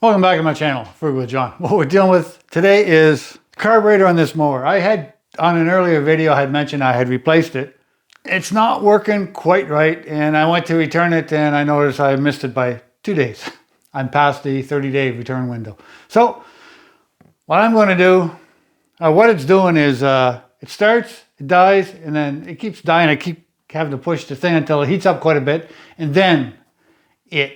Welcome back to my channel, Frugal with John. What we're dealing with today is carburetor on this mower. I had, on an earlier video, I had mentioned I had replaced it. It's not working quite right, and I went to return it, and I noticed I missed it by 2 days. I'm past the 30-day return window. So, what I'm going to do, what it's doing is, it starts, it dies, and then it keeps dying. I keep having to push the thing until it heats up quite a bit, and then it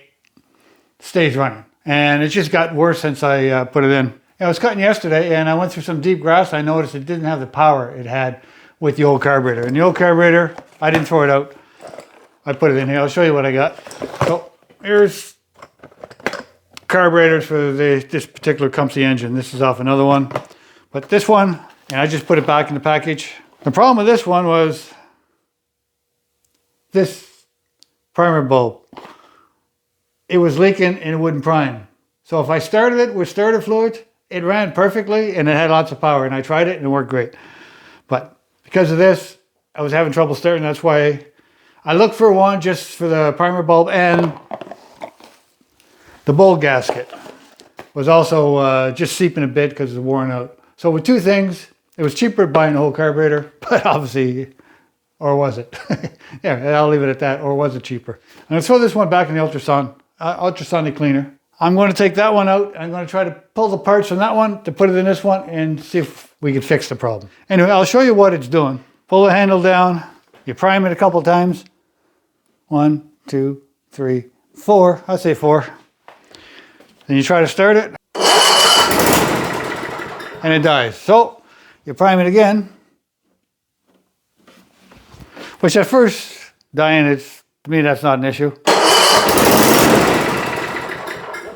stays running. And it just got worse since I put it in. I was cutting yesterday and I went through some deep grass. I noticed it didn't have the power it had with the old carburetor. And the old carburetor, I didn't throw it out. I put it in here. I'll show you what I got. So here's carburetors for this particular Comfy engine. This is off another one. But this one, and I just put it back in the package. The problem with this one was this primer bulb. It was leaking and it wouldn't prime. So if I started it with starter fluid, it ran perfectly and it had lots of power, and I tried it and it worked great. But because of this, I was having trouble starting. That's why I looked for one just for the primer bulb, and the bulb gasket was also just seeping a bit because it was worn out. So with two things, it was cheaper buying the whole carburetor, but obviously, or was it? Yeah, I'll leave it at that. Or was it cheaper? I'm going to throw this one back in the ultrasonic cleaner. I'm going to take that one out. I'm going to try to pull the parts from that one to put it in this one and see if we can fix the problem. Anyway, I'll show you what it's doing. Pull the handle down. You prime it a couple times. 1, 2, 3, 4. I'll say 4. Then you try to start it. And it dies. So you prime it again. Which at first, dying, to me that's not an issue.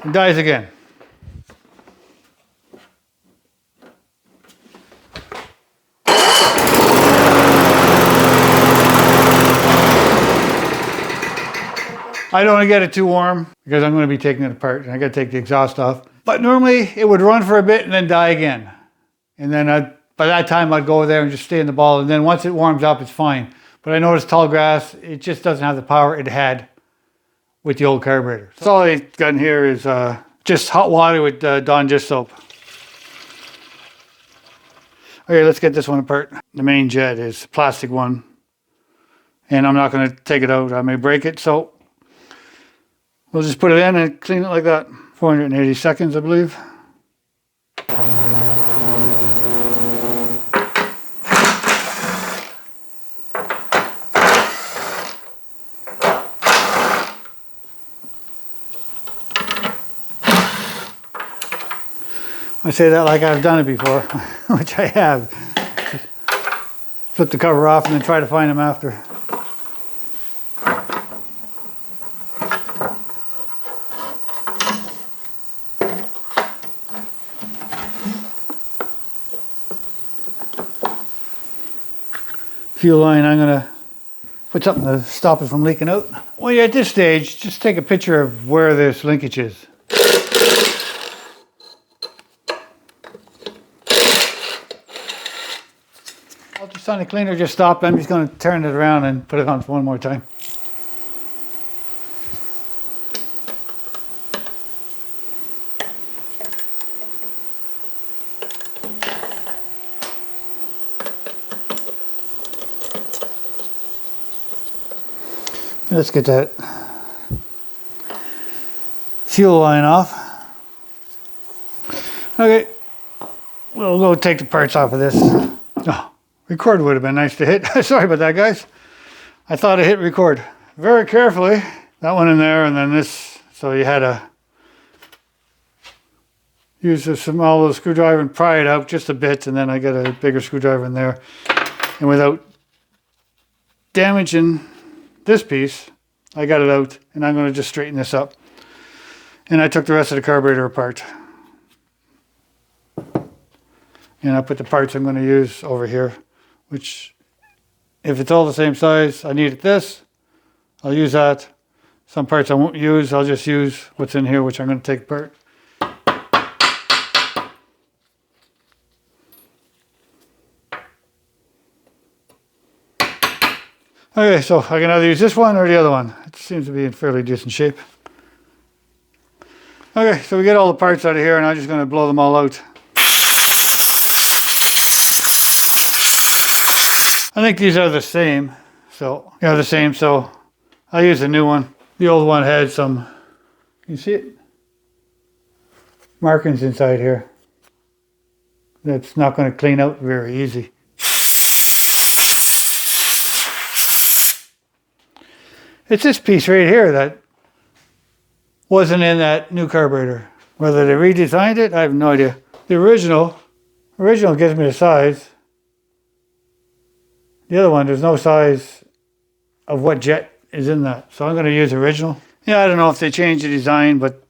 It dies again. I don't want to get it too warm because I'm going to be taking it apart and I got to take the exhaust off. But normally it would run for a bit and then die again. And then by that time I'd go there and just stay in the ball. And then once it warms up, it's fine. But I noticed tall grass, it just doesn't have the power it had with the old carburetor. So all I got in here is just hot water with Dawn dish soap. Okay, let's get this one apart. The main jet is a plastic one. And I'm not going to take it out. I may break it. So we'll just put it in and clean it like that. 480 seconds, I believe. I say that like I've done it before, which I have. Just flip the cover off and then try to find them after. Fuel line, I'm going to put something to stop it from leaking out. When you're at this stage, just take a picture of where this linkage is. Ultrasonic cleaner just stopped. I'm just going to turn it around and put it on for one more time. Let's get that fuel line off. Okay, we'll go take the parts off of this. Oh, record would have been nice to hit. Sorry about that, guys. I thought I hit record very carefully. That one in there, and then this. So you had to use a small little screwdriver and pry it out just a bit, and then I got a bigger screwdriver in there. And without damaging this piece, I got it out, and I'm going to just straighten this up. And I took the rest of the carburetor apart. And I put the parts I'm going to use over here, which, if it's all the same size, I needed this, I'll use that. Some parts I won't use, I'll just use what's in here, which I'm going to take apart. Okay, so I can either use this one or the other one. It seems to be in fairly decent shape. Okay, so we get all the parts out of here and I'm just going to blow them all out. I think these are the same. So, yeah, the same. So I'll use a new one. The old one had some, you see it? Markings inside here. That's not going to clean out very easy. It's this piece right here that wasn't in that new carburetor. Whether they redesigned it, I have no idea. The original gives me the size. The other one, there's no size of what jet is in that. So I'm going to use original. Yeah, I don't know if they changed the design, but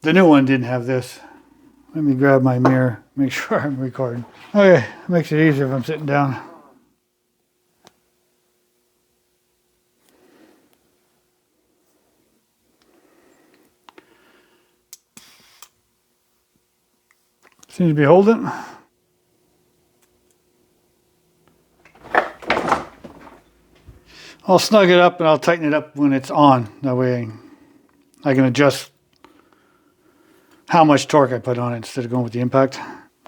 the new one didn't have this. Let me grab my mirror, make sure I'm recording. Okay, makes it easier if I'm sitting down. Seems to be holding. I'll snug it up and I'll tighten it up when it's on. That way I can adjust how much torque I put on it instead of going with the impact.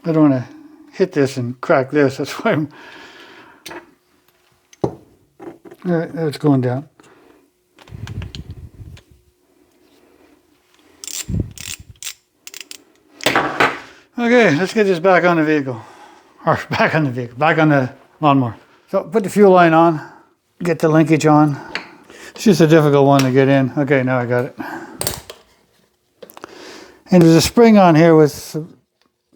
I don't want to hit this and crack this. That's why I'm... Alright, that's going down. Okay, let's get this back on the vehicle. Or back on the lawnmower. So put the fuel line on, get the linkage on. It's just a difficult one to get in. Okay, now I got it. And there's a spring on here with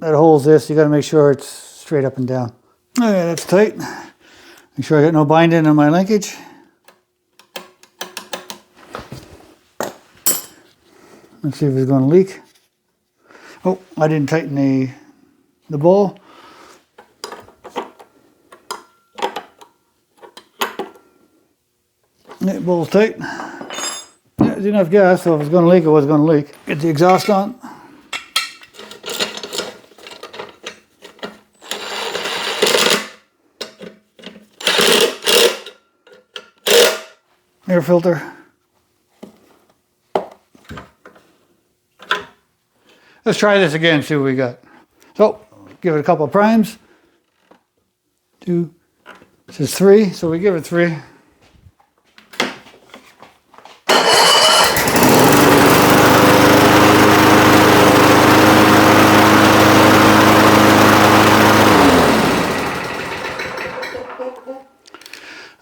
that holds this. You got to make sure it's straight up and down. Okay, that's tight. Make sure I got no binding on my linkage. Let's see if it's going to leak. Oh, I didn't tighten the ball. Yeah, ball's tight. Yeah, there's enough gas, so if it's going to leak, it was going to leak. Get the exhaust on. Air filter. Let's try this again, see what we got. So, give it a couple of primes. 2, this is 3, so we give it 3.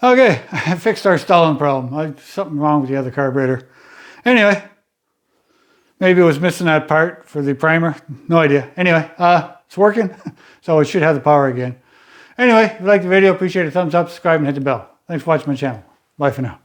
Okay, I fixed our stalling problem. Something wrong with the other carburetor. Anyway, maybe it was missing that part for the primer. No idea. Anyway, it's working, so it should have the power again. Anyway, if you liked the video, appreciate a thumbs up, subscribe, and hit the bell. Thanks for watching my channel. Bye for now.